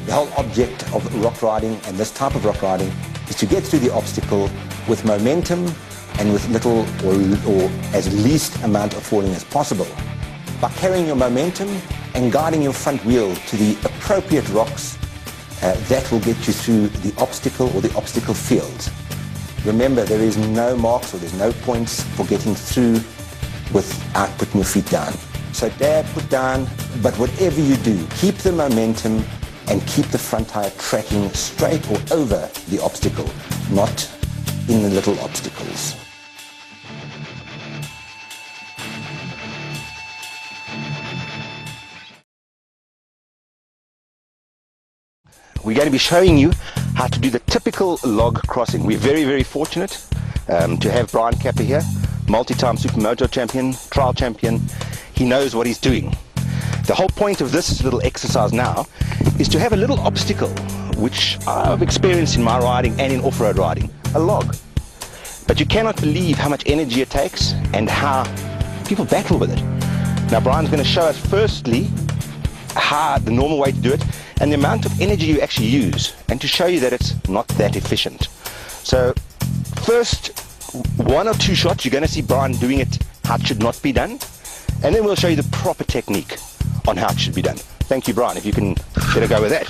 The whole object of rock riding and this type of rock riding is to get through the obstacle with momentum and with little or as least amount of falling as possible. By carrying your momentum and guiding your front wheel to the appropriate rocks, that will get you through the obstacle or the obstacle field. Remember, there is no marks or there's no points for getting through without putting your feet down. So dab, put down, but whatever you do, keep the momentum and keep the front tire tracking straight or over the obstacle, not in the little obstacles. We're going to be showing you how to do the typical log crossing. We're very, very fortunate to have Brian Capper here, multi-time supermoto champion, trial champion. He knows what he's doing. The whole point of this little exercise now is to have a little obstacle, which I've experienced in my riding and in off-road riding, a log. But you cannot believe how much energy it takes and how people battle with it. Now Brian's going to show us firstly how the normal way to do it and the amount of energy you actually use, and to show you that it's not that efficient. So first 1 or 2 shots you're going to see Brian doing it how it should not be done, and then we'll show you the proper technique on how it should be done. Thank you, Brian, if you can let a go with that.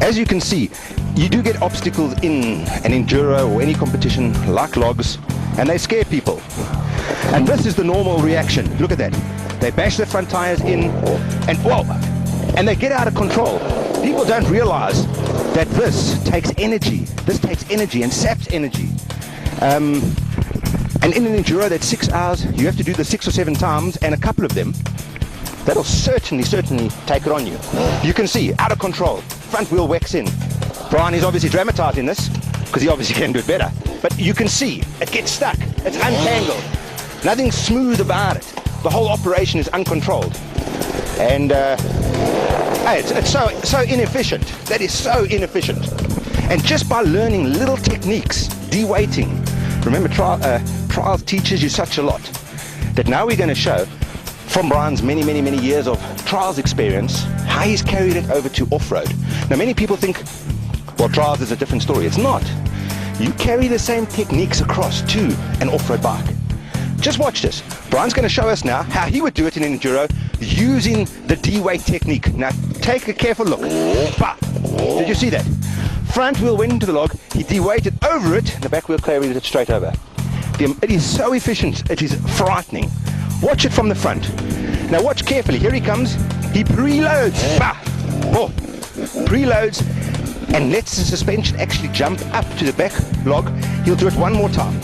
As you can see, you do get obstacles in an enduro or any competition like logs, and they scare people. And this is the normal reaction. Look at that. They bash their front tires in and whoa, and they get out of control. People don't realize that this takes energy. This takes energy and saps energy. And in an enduro that's 6 hours, you have to do this 6 or 7 times, and a couple of them, that'll certainly take it on you. You can see, out of control, front wheel whacks in. Brian is obviously dramatizing this, because he obviously can do it better. But you can see, it gets stuck, it's untangled. Nothing smooth about it. The whole operation is uncontrolled. And it's so inefficient. That is so inefficient. And just by learning little techniques, de-weighting, remember trials teaches you such a lot, that now we're going to show from Brian's many years of trials experience, how he's carried it over to off-road. Now many people think, well, trials is a different story. It's not. You carry the same techniques across to an off-road bike. Just watch this. Brian's going to show us now how he would do it in an enduro using the D-weight technique. Now take a careful look. Bah! Did you see that? Front wheel went into the log, he de-weighted over it, and the back wheel carried it straight over. It is so efficient, it is frightening. Watch it from the front. Now watch carefully. Here he comes. He preloads. Bah! Oh! Preloads and lets the suspension actually jump up to the back log. He'll do it one more time.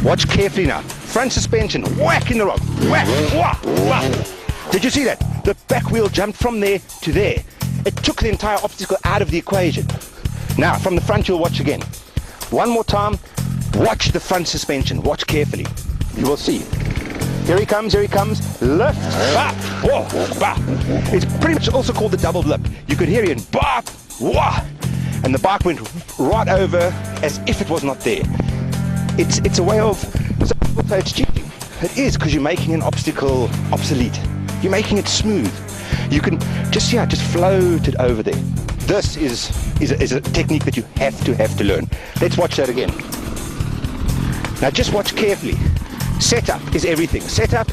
Watch carefully now. Front suspension, whack in the rock. Whack! Wah! Wah! Did you see that? The back wheel jumped from there to there. It took the entire obstacle out of the equation. Now, from the front, you'll watch again. One more time. Watch the front suspension. Watch carefully. You will see. Here he comes, here he comes. Lift, bah, whoa, bah. It's pretty much also called the double lip. You could hear it, bah, wah. And the bike went right over as if it was not there. It's a way of, some people say it's cheating. It is, because you're making an obstacle obsolete. You're making it smooth. You can just float it over there. This is a technique that you have to learn. Let's watch that again. Now just watch carefully. Setup is everything. Setup,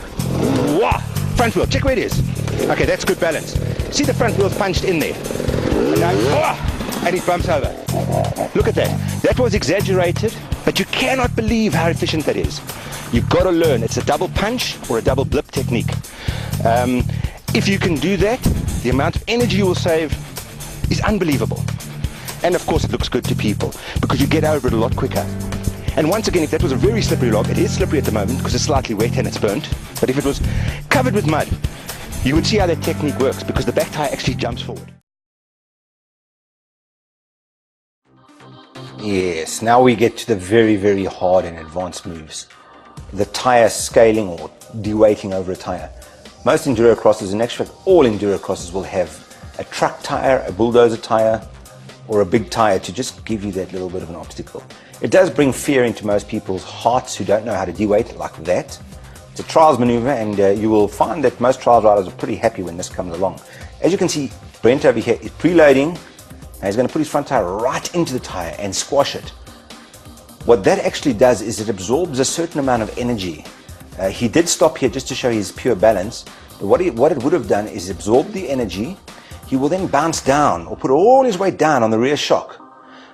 wah, front wheel, check where it is. Okay, that's good balance. See the front wheel's punched in there. And now, wah, and it bumps over. Look at that. That was exaggerated, but you cannot believe how efficient that is. You've got to learn. It's a double punch or a double blip technique. If you can do that, the amount of energy you will save is unbelievable. And of course it looks good to people, because you get over it a lot quicker. And once again, if that was a very slippery log, it is slippery at the moment because it's slightly wet and it's burnt, but if it was covered with mud, you would see how that technique works, because the back tire actually jumps forward. Yes, now we get to the very hard and advanced moves. The tire scaling or de-weighting over a tire. Most enduro crosses, in actual fact all enduro crosses, will have a truck tire, a bulldozer tire, or a big tire to just give you that little bit of an obstacle. It does bring fear into most people's hearts who don't know how to de-weight like that, It's a trials maneuver, and you will find that most trials riders are pretty happy when this comes along. As you can see, Brent over here is preloading, and he's going to put his front tire right into the tire and squash it. What that actually does is it absorbs a certain amount of energy. He did stop here just to show his pure balance, but what it would have done is absorb the energy. He will then bounce down or put all his weight down on the rear shock.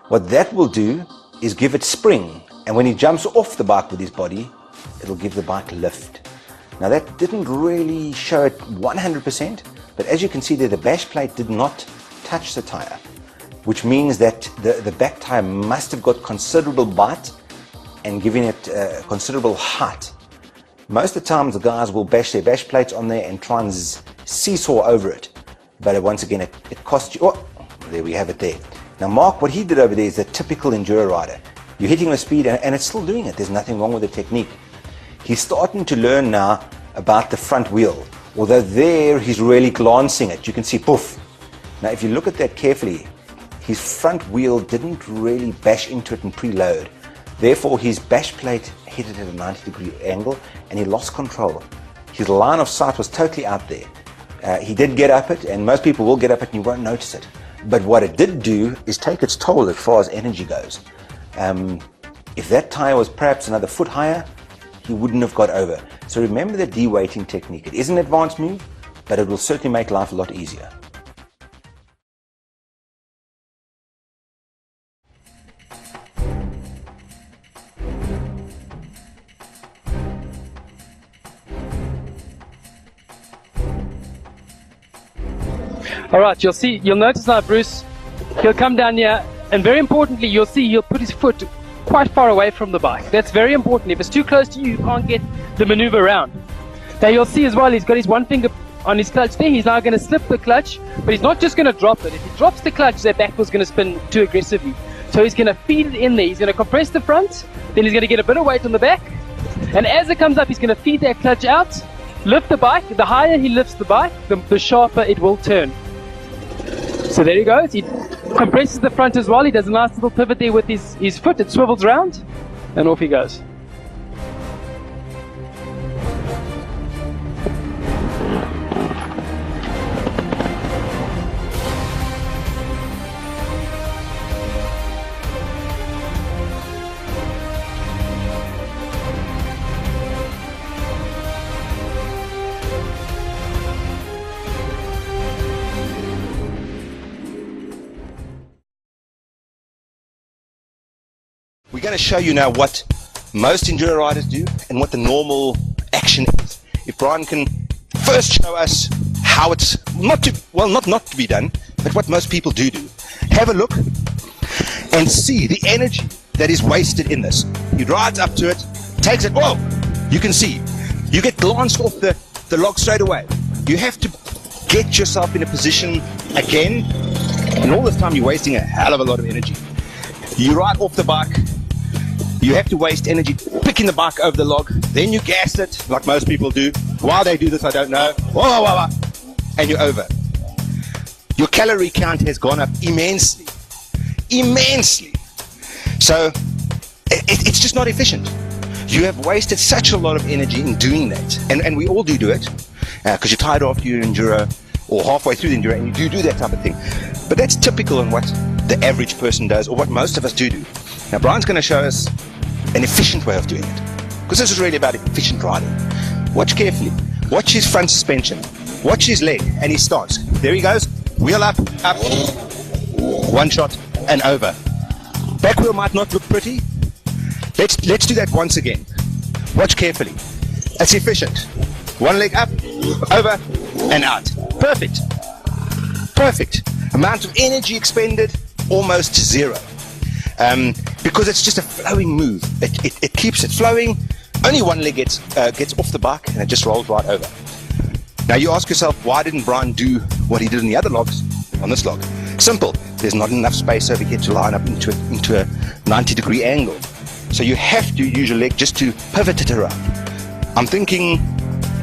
What that will do is give it spring, and when he jumps off the bike with his body, it'll give the bike lift. Now that didn't really show it 100%, but as you can see there, the bash plate did not touch the tire, which means that the back tire must have got considerable bite and giving it considerable height. Most of the times the guys will bash their bash plates on there and try and seesaw over it, but once again it costs you. Oh, there we have it there. Now Mark, what he did over there is a typical enduro rider. You're hitting with speed and it's still doing it. There's nothing wrong with the technique. He's starting to learn now about the front wheel, although there he's really glancing it. You can see poof. Now if you look at that carefully, his front wheel didn't really bash into it and preload. Therefore his bash plate hit it at a 90-degree angle and he lost control. His line of sight was totally out there. He did get up it, and most people will get up it and you won't notice it. But what it did do is take its toll as far as energy goes. If that tire was perhaps another foot higher, he wouldn't have got over. So remember the de-weighting technique. It is an advanced move, but it will certainly make life a lot easier. Alright, you'll notice now Bruce, he'll come down here, and very importantly you'll see he'll put his foot quite far away from the bike. That's very important. If it's too close to you, you can't get the maneuver around. Now you'll see as well, he's got his one finger on his clutch there. He's now going to slip the clutch, but he's not just going to drop it. If he drops the clutch, that back wheel's going to spin too aggressively. So he's going to feed it in there. He's going to compress the front, then he's going to get a bit of weight on the back, and as it comes up, he's going to feed that clutch out, lift the bike. The higher he lifts the bike, the sharper it will turn. So there he goes. He compresses the front as well. He does a nice little pivot there with his foot. It swivels around, and off he goes. We're going to show you now what most enduro riders do and what the normal action is. If Brian can first show us how it's not to be done, but what most people do. Have a look and see the energy that is wasted in this. He rides up to it, takes it, whoa, you can see, you get glanced off the log straight away. You have to get yourself in a position again, and all this time you're wasting a hell of a lot of energy. You ride off the bike, you have to waste energy picking the bike over the log, then you gas it like most people do. Why they do this I don't know. Whoa, whoa, whoa, and you're over. Your calorie count has gone up immensely. So it's just not efficient. You have wasted such a lot of energy in doing that, and we all do it because you're tired after your enduro or halfway through the enduro, and you do that type of thing. But that's typical on what the average person does, or what most of us do. Now Brian's going to show us an efficient way of doing it, because this is really about efficient riding. Watch carefully. Watch his front suspension. Watch his leg and his stance. There he goes. Wheel up, up. One shot and over. Back wheel might not look pretty. Let's do that once again. Watch carefully. That's efficient. One leg up, over, and out. Perfect. Amount of energy expended, almost zero. Because it's just a flowing move. It keeps it flowing. Only one leg gets off the bike and it just rolls right over. Now you ask yourself, why didn't Brian do what he did in the other logs on this log? Simple. There's not enough space over here to line up into a 90-degree angle. So you have to use your leg just to pivot it around. I'm thinking,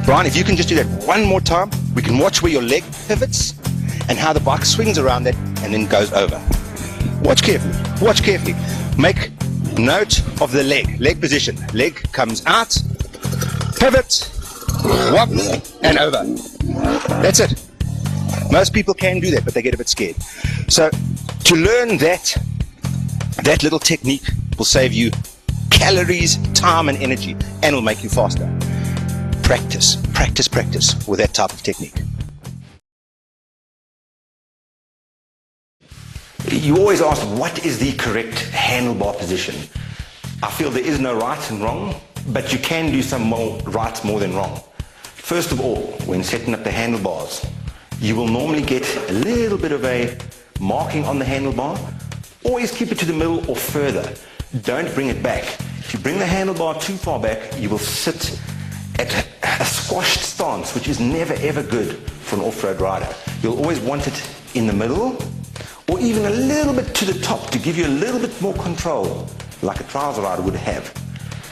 Brian, if you can just do that one more time, we can watch where your leg pivots and how the bike swings around that and then goes over. Watch carefully. Make note of the leg position. Leg comes out, pivot, whop, and over. That's it. Most people can do that, but they get a bit scared. So to learn that little technique will save you calories, time, and energy, and will make you faster. Practice, practice, practice with that type of technique. You always ask, what is the correct handlebar position? I feel there is no right and wrong, but you can do some more right more than wrong. First of all, when setting up the handlebars, you will normally get a little bit of a marking on the handlebar. Always keep it to the middle or further. Don't bring it back. If you bring the handlebar too far back, you will sit at a squashed stance, which is never ever good for an off-road rider. You'll always want it in the middle, or even a little bit to the top to give you a little bit more control, like a trials rider would have.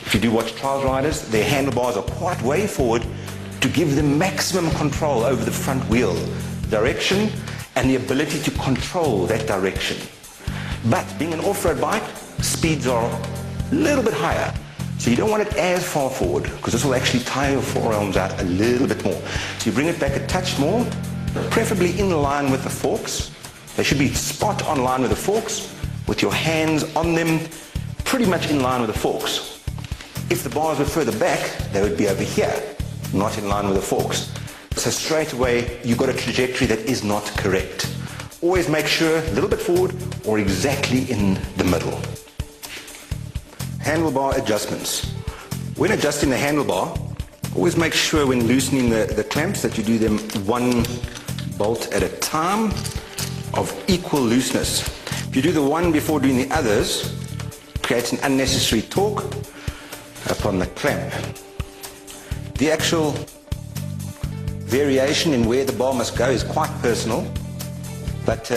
If you do watch trials riders, their handlebars are quite way forward to give them maximum control over the front wheel, direction, and the ability to control that direction. But being an off-road bike, speeds are a little bit higher. So you don't want it as far forward, because this will actually tire your forearms out a little bit more. So you bring it back a touch more, preferably in line with the forks. They should be spot on line with the forks, with your hands on them, pretty much in line with the forks. If the bars were further back, they would be over here, not in line with the forks. So straight away, you've got a trajectory that is not correct. Always make sure a little bit forward or exactly in the middle. Handlebar adjustments. When adjusting the handlebar, always make sure when loosening the clamps that you do them one bolt at a time of equal looseness. If you do the one before doing the others, it creates an unnecessary torque upon the clamp. The actual variation in where the bar must go is quite personal, but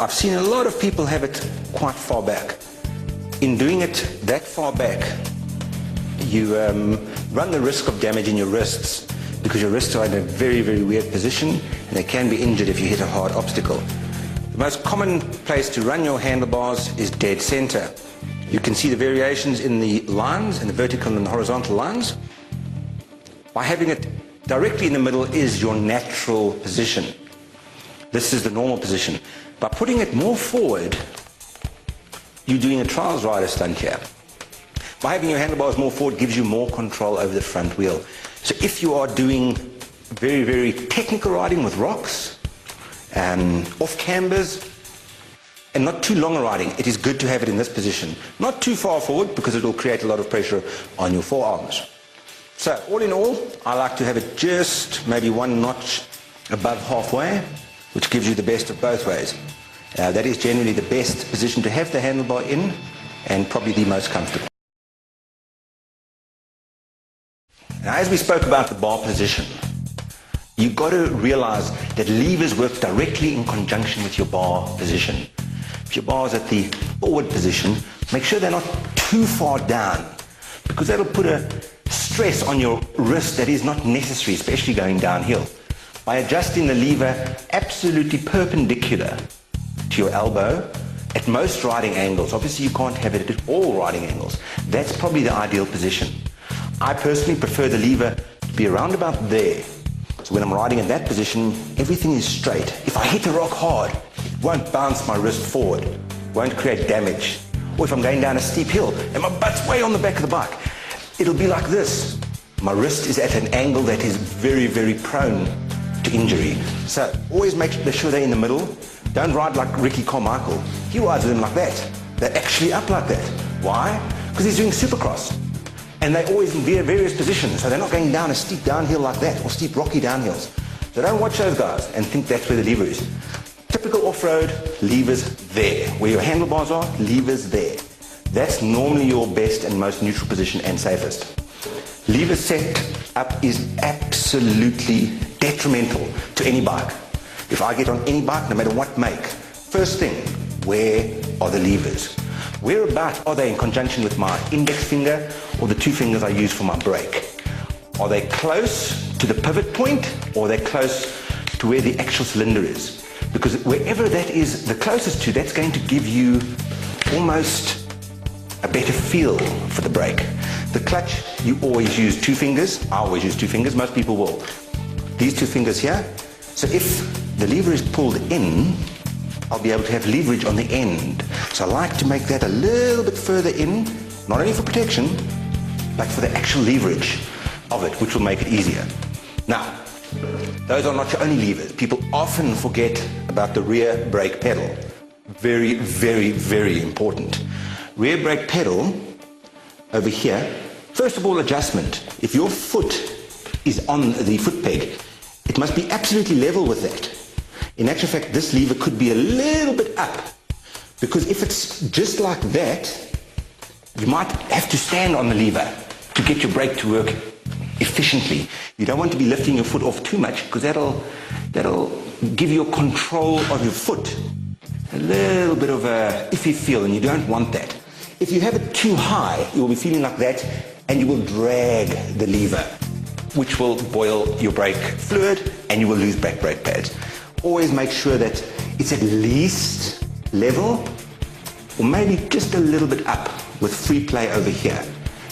I've seen a lot of people have it quite far back. In doing it that far back, you run the risk of damaging your wrists, because your wrists are in a very, very weird position and they can be injured if you hit a hard obstacle. The most common place to run your handlebars is dead center. You can see the variations in the lines, in the vertical and the horizontal lines. By having it directly in the middle is your natural position. This is the normal position. By putting it more forward, you're doing a trials rider stunt here. By having your handlebars more forward gives you more control over the front wheel. So if you are doing very, very technical riding with rocks, off cambers, and not too long riding, it is good to have it in this position. Not too far forward, because it will create a lot of pressure on your forearms. So all in all, I like to have it just maybe one notch above halfway, which gives you the best of both ways. That is generally the best position to have the handlebar in, and probably the most comfortable. Now, as we spoke about the bar position, you've got to realize that levers work directly in conjunction with your bar position. If your bar is at the forward position, make sure they're not too far down, because that'll put a stress on your wrist that is not necessary, especially going downhill. By adjusting the lever absolutely perpendicular to your elbow at most riding angles, obviously you can't have it at all riding angles, that's probably the ideal position. I personally prefer the lever to be around about there. So when I'm riding in that position, everything is straight. If I hit a rock hard, it won't bounce my wrist forward, won't create damage. Or if I'm going down a steep hill and my butt's way on the back of the bike, it'll be like this. My wrist is at an angle that is very, very prone to injury. So always make sure they're in the middle. Don't ride like Ricky Carmichael. He rides with them like that. They're actually up like that. Why? Because he's doing supercross. And they're always in various positions, so they're not going down a steep downhill like that, or steep rocky downhills. So don't watch those guys and think that's where the lever is. Typical off-road, levers there. Where your handlebars are, levers there. That's normally your best and most neutral position and safest. Lever set up is absolutely detrimental to any bike. If I get on any bike, no matter what make, first thing, where are the levers? Whereabout are they in conjunction with my index finger or the two fingers I use for my brake? Are they close to the pivot point, or are they close to where the actual cylinder is? Because wherever that is the closest to, that's going to give you almost a better feel for the brake. The clutch you always use 2 fingers. I always use 2 fingers, most people will. These 2 fingers here. So if the lever is pulled in, I'll be able to have leverage on the end. So I like to make that a little bit further in, not only for protection, but for the actual leverage of it, which will make it easier. Now, those are not your only levers. People often forget about the rear brake pedal. Very, very, very important. Rear brake pedal over here, first of all, adjustment. If your foot is on the foot peg, it must be absolutely level with that. In actual fact, this lever could be a little bit up, because if it's just like that, you might have to stand on the lever to get your brake to work efficiently. You don't want to be lifting your foot off too much, because that'll give you control of your foot a little bit of a iffy feel, and you don't want that. If you have it too high, you will be feeling like that, and you will drag the lever, which will boil your brake fluid, and you will lose back brake pads. Always make sure that it's at least level, or maybe just a little bit up, with free play over here.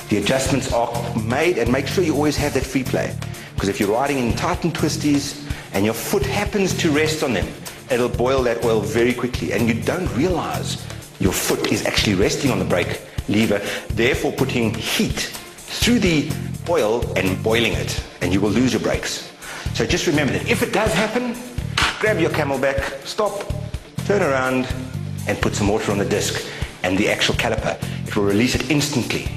The adjustments are made, and make sure you always have that free play, because if you're riding in tight and twisties and your foot happens to rest on them, it'll boil that oil very quickly, and you don't realize your foot is actually resting on the brake lever, therefore putting heat through the oil and boiling it, and you will lose your brakes. So just remember that if it does happen, grab your Camelback, stop, turn around, and put some water on the disc and the actual caliper. It will release it instantly.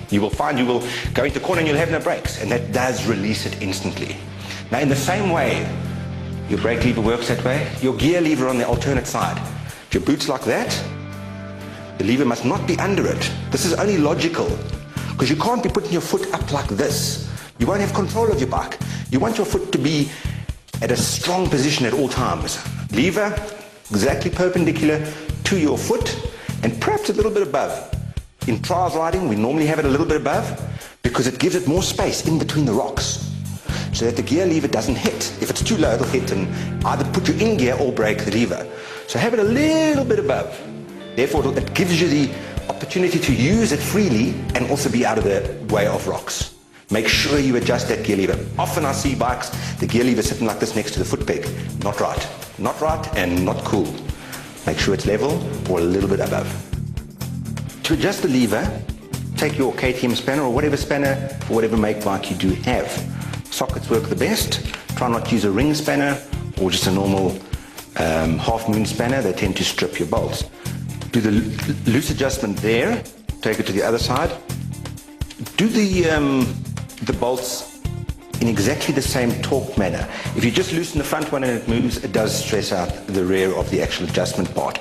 You will find you will go into the corner and you'll have no brakes, and that does release it instantly. Now, in the same way your brake lever works that way, your gear lever on the alternate side. If your boot's like that, the lever must not be under it. This is only logical, because you can't be putting your foot up like this. You won't have control of your bike. You want your foot to be at a strong position at all times. Lever exactly perpendicular to your foot, and perhaps a little bit above. In trials riding, we normally have it a little bit above, because it gives it more space in between the rocks, so that the gear lever doesn't hit. If it's too low, it'll hit and either put you in gear or break the lever. So have it a little bit above. Therefore, it gives you the opportunity to use it freely and also be out of the way of rocks. Make sure you adjust that gear lever. Often I see bikes, the gear lever sitting like this next to the foot peg. Not right. Not right and not cool. Make sure it's level or a little bit above. To adjust the lever, take your KTM spanner or whatever spanner for whatever make bike you do have. Sockets work the best. Try not to use a ring spanner or just a normal half moon spanner. They tend to strip your bolts. Do the loose adjustment there, take it to the other side. Do the bolts in exactly the same torque manner. If you just loosen the front one and it moves, it does stress out the rear of the actual adjustment part.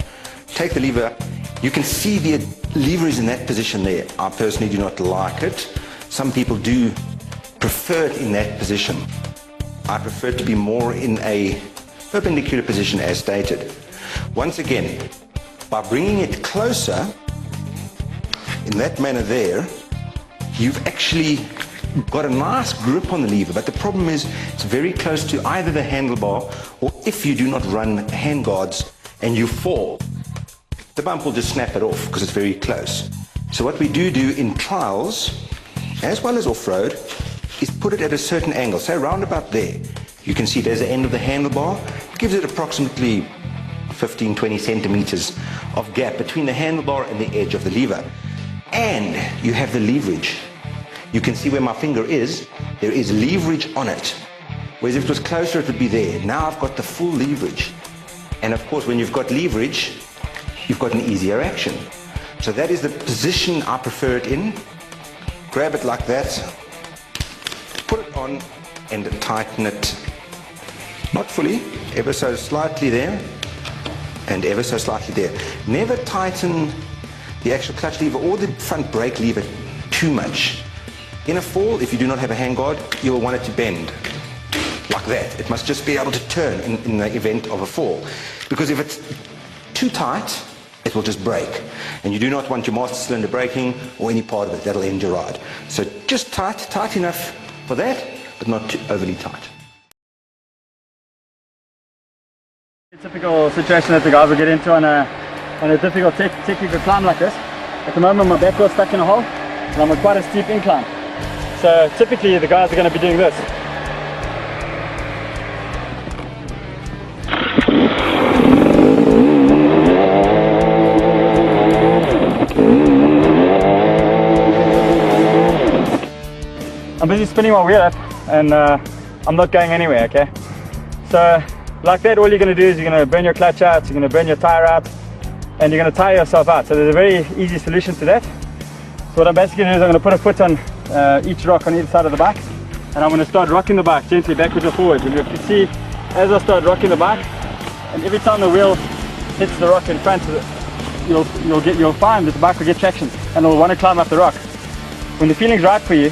Take the lever. You can see the lever is in that position there. I personally do not like it. Some people do prefer it in that position. I prefer it to be more in a perpendicular position as stated. Once again, by bringing it closer in that manner there, you've actually got a nice grip on the lever, but the problem is it's very close to either the handlebar, or if you do not run hand guards and you fall, the bump will just snap it off because it's very close. So what we do in trials, as well as off-road, is put it at a certain angle, say around about there. You can see there's the end of the handlebar. It gives it approximately 15-20 centimeters of gap between the handlebar and the edge of the lever. And you have the leverage. You can see where my finger is. There is leverage on it. Whereas if it was closer, it would be there. Now I've got the full leverage. And of course, when you've got leverage, you've got an easier action. So that is the position I prefer it in. Grab it like that, put it on, and tighten it. Not fully, ever so slightly there, and ever so slightly there. Never tighten the actual clutch lever or the front brake lever too much. In a fall, if you do not have a handguard, you will want it to bend like that. It must just be able to turn in the event of a fall. Because if it's too tight, it will just break. And you do not want your master cylinder breaking or any part of it. That'll end your ride. So just tight enough for that, but not too overly tight. A typical situation that the guys will get into on a difficult technical climb like this. At the moment my back wheel's stuck in a hole and I'm on quite a steep incline. So typically the guys are going to be doing this. I'm busy spinning my wheel up and I'm not going anywhere, okay? So like that, all you're going to do is you're going to burn your clutch out, you're going to burn your tire out, and you're going to tire yourself out. So there's a very easy solution to that. So what I'm basically going to do is I'm going to put a foot on each rock on either side of the bike, and I'm going to start rocking the bike gently backwards or forwards. And you can see as I start rocking the bike, and every time the wheel hits the rock in front, you'll find that the bike will get traction and it'll want to climb up the rock. When the feeling's right for you,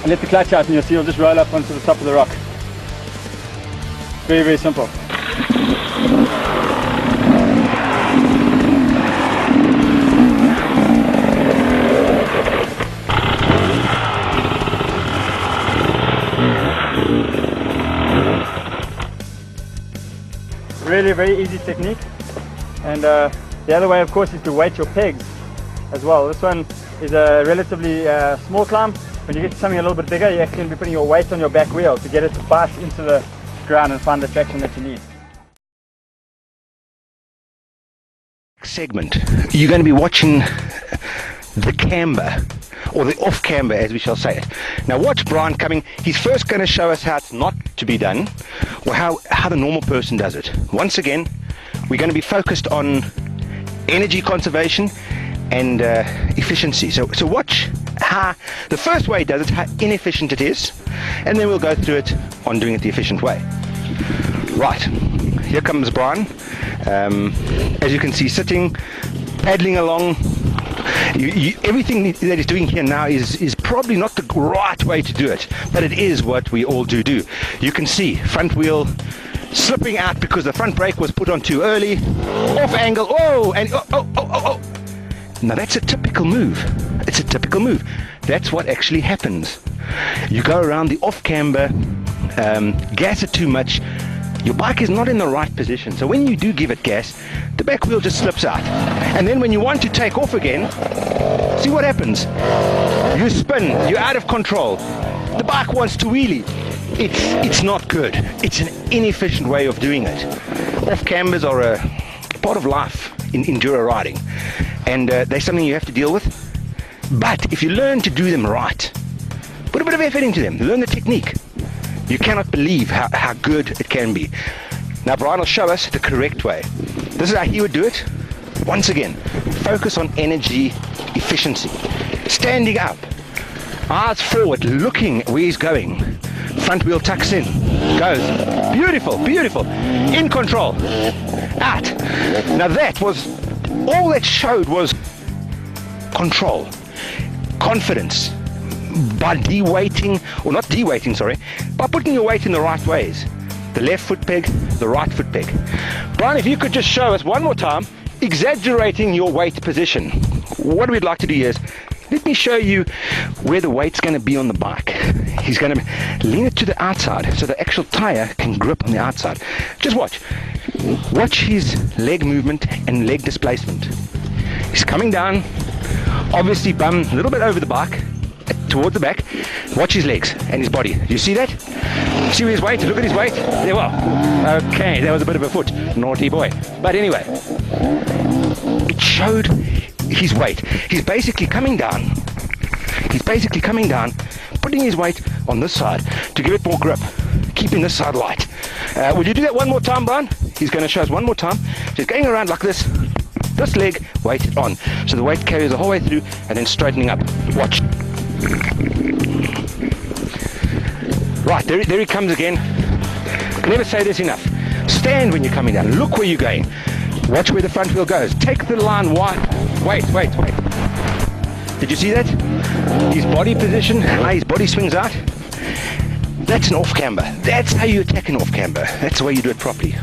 and let the clutch out, and you'll see it'll just roll up onto the top of the rock. Very, very simple. Really very easy technique. And the other way, of course, is to weight your pegs as well. This one is a relatively small climb. When you get to something a little bit bigger, you're actually going to be putting your weight on your back wheel to get it to bite into the ground and find the traction that you need. Segment, you're going to be watching the camber, or the off camber as we shall say it. Now watch Brian coming. He's first going to show us how it's not to be done, or how the normal person does it. Once again, we're going to be focused on energy conservation and efficiency. So watch how the first way he does it, how inefficient it is, and then we'll go through it on doing it the efficient way. Right, here comes Brian. As you can see, sitting, paddling along. Everything that he's doing here now is probably not the right way to do it, but it is what we all do. You can see front wheel slipping out because the front brake was put on too early, off angle, oh. Now that's a typical move. It's a typical move. That's what actually happens. You go around the off camber, gas it too much, your bike is not in the right position. So when you do give it gas, the back wheel just slips out. And then when you want to take off again, see what happens? You spin, you're out of control. The bike wants to wheelie. It's not good. It's an inefficient way of doing it. Off cambers are a part of life in enduro riding, and they're something you have to deal with. But if you learn to do them right, put a bit of effort into them, learn the technique, you cannot believe how good it can be. Now Brian will show us the correct way. This is how he would do it. Once again, focus on energy efficiency. Standing up, eyes forward, looking where he's going. Front wheel tucks in, goes. Beautiful, beautiful. In control. Out. Now that was, all that showed was control, confidence. By de-weighting, or not de-weighting, sorry, by putting your weight in the right ways. The left foot peg, the right foot peg. Brian, if you could just show us one more time, exaggerating your weight position. What we'd like to do here is, let me show you where the weight's going to be on the bike. He's going to lean it to the outside so the actual tire can grip on the outside. Just watch. Watch his leg movement and leg displacement. He's coming down, obviously bum a little bit over the bike, towards the back. Watch his legs and his body. Do you see that? See his weight? Look at his weight. There, well, okay, that was a bit of a foot. Naughty boy. But anyway, it showed his weight. He's basically coming down. He's basically coming down, putting his weight on this side to give it more grip, keeping this side light. Would you do that one more time, Brian? He's going to show us one more time. Just going around like this. This leg, weight on. So the weight carries the whole way through and then straightening up. Watch. Right, there he comes again. I never say this enough. Stand when you're coming down. Look where you're going. Watch where the front wheel goes. Take the line wide. Wait. Did you see that? His body position, how his body swings out. That's an off camber. That's how you attack an off camber. That's the way you do it properly.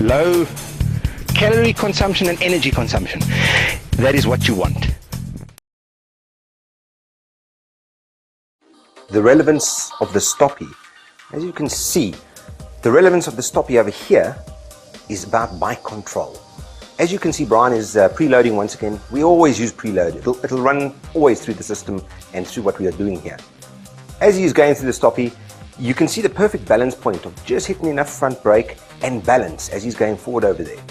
Low calorie consumption and energy consumption. That is what you want. The relevance of the stoppie. As you can see, the relevance of the stoppie over here is about bike control. As you can see, Brian is preloading once again. We always use preload. It'll run always through the system and through what we are doing here. as he's going through the stoppie, you can see the perfect balance point of just hitting enough front brake and balance as he's going forward over there.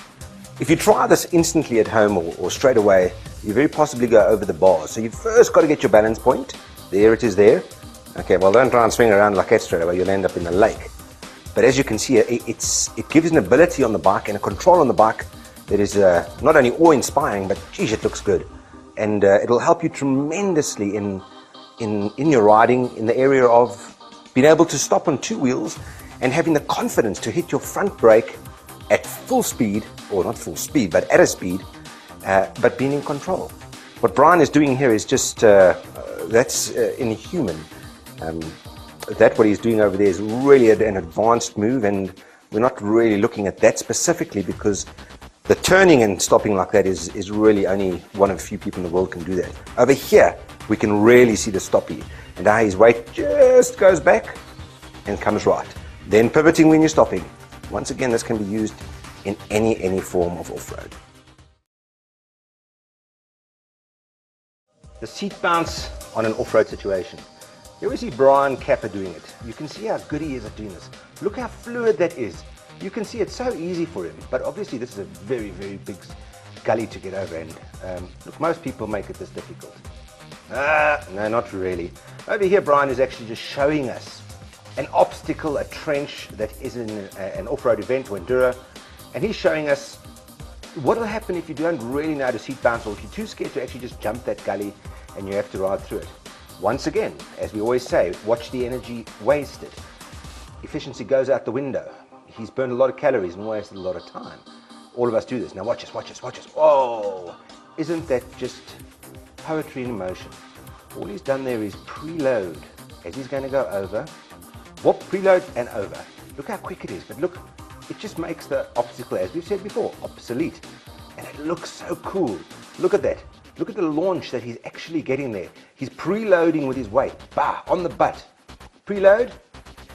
If you try this instantly at home or straight away, you very possibly go over the bars. So you've first got to get your balance point. There it is there. Okay, well, don't try and swing around like that straight away. You'll end up in the lake. But as you can see, it gives an ability on the bike and a control on the bike that is not only awe-inspiring, but geez, it looks good. And it'll help you tremendously in your riding, in the area of being able to stop on two wheels and having the confidence to hit your front brake at full speed, or not full speed, but at a speed, but being in control. What Brian is doing here is just, that's inhuman. That what he's doing over there is really an advanced move, and we're not really looking at that specifically because the turning and stopping like that is really only one of a few people in the world can do that. Over here, we can really see the stoppie and how his weight just goes back and comes right. Then pivoting when you're stopping. Once again, this can be used in any form of off-road. The seat bounce on an off-road situation. Here we see Brian Capper doing it. You can see how good he is at doing this. Look how fluid that is. You can see it's so easy for him, but obviously this is a very, very big gully to get over, and look, most people make it this difficult. No, not really. Over here, Brian is actually just showing us an obstacle, a trench that is in an off-road event or enduro, and he's showing us what will happen if you don't really know how to seat bounce, or if you're too scared to actually just jump that gully and you have to ride through it. Once again, as we always say, watch the energy wasted. Efficiency goes out the window. He's burned a lot of calories and wasted a lot of time. All of us do this. Now watch us, watch us, watch us. Whoa! Isn't that just poetry in motion? All he's done there is preload as he's going to go over. Whoop, preload and over. Look how quick it is, but look, it just makes the obstacle, as we've said before, obsolete. And it looks so cool. Look at that. Look at the launch that he's actually getting there. He's preloading with his weight. Bah, on the butt. Preload,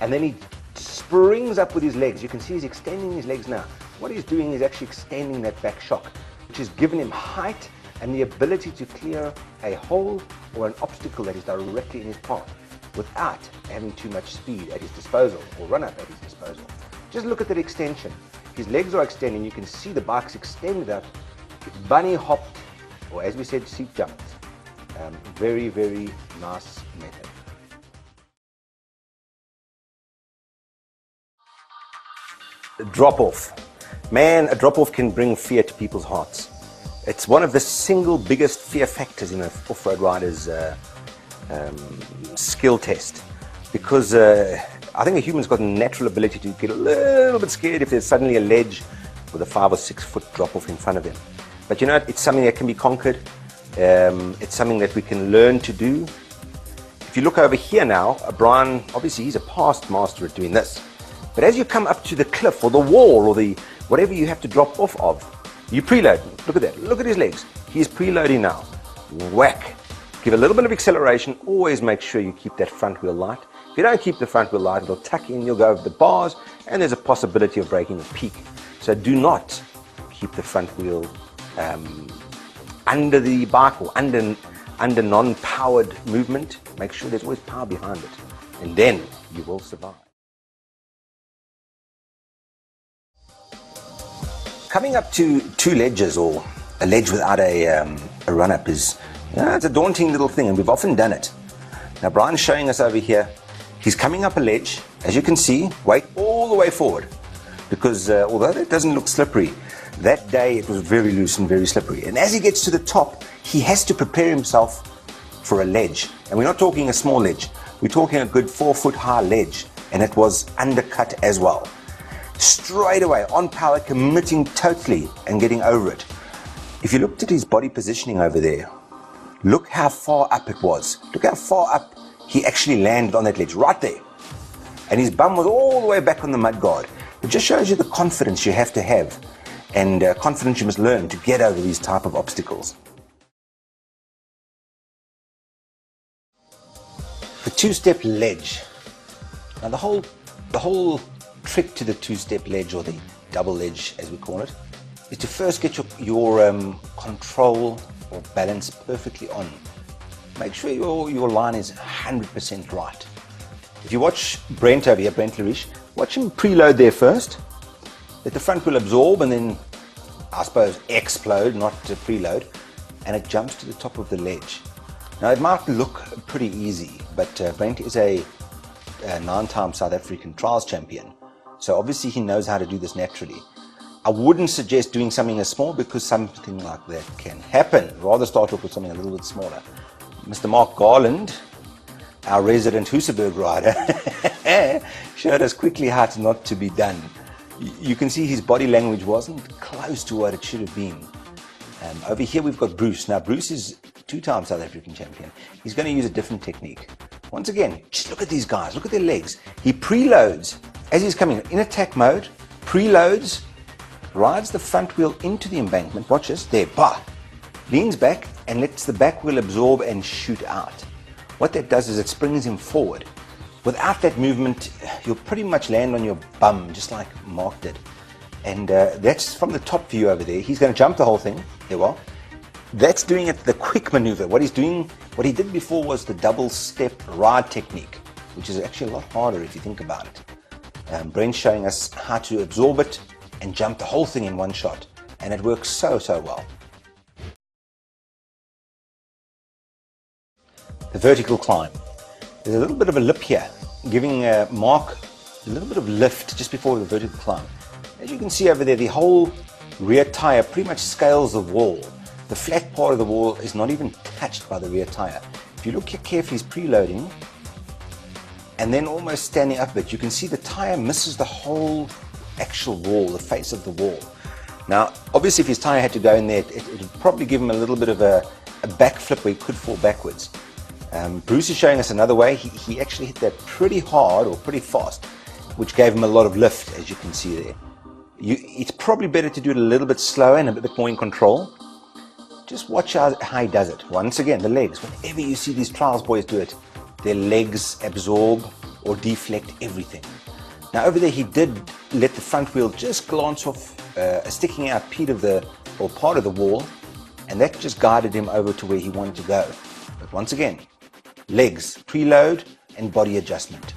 and then he springs up with his legs. You can see he's extending his legs now. What he's doing is actually extending that back shock, which has given him height and the ability to clear a hole or an obstacle that is directly in his path without having too much speed at his disposal or run up at his disposal. Just look at that extension. His legs are extending. You can see the bike's extended up. It's bunny hopped, or as we said, seat jumped. Very, very nice method. Drop-off. Man, a drop-off can bring fear to people's hearts. It's one of the single biggest fear factors in an off-road rider's skill test, because I think a human's got a natural ability to get a little bit scared if there's suddenly a ledge with a 5 or 6 foot drop-off in front of him. But you know, it's something that can be conquered. It's something that we can learn to do. If you look over here now, Brian, obviously he's a past master at doing this. But as you come up to the cliff or the wall or the whatever you have to drop off of, you preload. Look at that. Look at his legs. He's preloading now. Whack. Give a little bit of acceleration. Always make sure you keep that front wheel light. If you don't keep the front wheel light, it'll tuck in. You'll go over the bars, and there's a possibility of breaking a peak. So do not keep the front wheel under the bike or under non-powered movement. Make sure there's always power behind it, and then you will survive. Coming up to 2 ledges or a ledge without a run-up is, it's a daunting little thing, and we've often done it. Now Brian's showing us over here, he's coming up a ledge, as you can see, weight all the way forward, because although that doesn't look slippery, that day it was very loose and very slippery. And as he gets to the top, he has to prepare himself for a ledge. And we're not talking a small ledge, we're talking a good 4 foot high ledge, and it was undercut as well. Straight away, on power, committing totally and getting over it. If you looked at his body positioning over there, look how far up it was. Look how far up he actually landed on that ledge, right there. And his bum was all the way back on the mudguard. It just shows you the confidence you have to have, and confidence you must learn to get over these type of obstacles. The 2-step ledge. Now the whole trick to the 2-step ledge, or the double ledge as we call it, is to first get your control or balance perfectly on. make sure your line is 100% right. If you watch Brent over here, Brent Lariche, watch him preload there first. Let the front wheel absorb and then, I suppose, explode, not preload, and it jumps to the top of the ledge. Now it might look pretty easy, but Brent is a 9-time South African trials champion, so obviously he knows how to do this naturally. I wouldn't suggest doing something as small because something like that can happen. Rather start off with something a little bit smaller. Mr. Mark Garland, our resident Husaberg rider, showed us quickly how it's not to be done. You can see his body language wasn't close to what it should have been. Over here we've got Bruce. Now Bruce is 2-time South African champion. He's going to use a different technique. Once again, just look at these guys, look at their legs. He preloads as he's coming in attack mode, preloads, rides the front wheel into the embankment, watch this, there, bah, leans back and lets the back wheel absorb and shoot out. What that does is it springs him forward. Without that movement, you'll pretty much land on your bum, just like Mark did. And that's from the top view over there. He's going to jump the whole thing, there we are. That's doing it the quick maneuver. What he did before was the double step ride technique, which is actually a lot harder if you think about it. Brent's showing us how to absorb it and jump the whole thing in one shot, and it works so well. The vertical climb. There's a little bit of a lip here, giving Mark a little bit of lift just before the vertical climb. As you can see over there, the whole rear tire pretty much scales the wall. The flat part of the wall is not even touched by the rear tire. If you look here carefully, he's preloading and then almost standing up a bit. You can see the tire misses the whole actual wall, the face of the wall. Now, obviously, if his tire had to go in there, it would probably give him a little bit of a backflip where he could fall backwards. Bruce is showing us another way. He actually hit that pretty hard or pretty fast, which gave him a lot of lift, as you can see there. It's probably better to do it a little bit slower and a bit more in control. Just watch how he does it. Once again, the legs. Whenever you see these trials boys do it, their legs absorb or deflect everything. Now over there, he did let the front wheel just glance off a sticking out part of the wall, and that just guided him over to where he wanted to go. But once again, legs, preload, and body adjustment.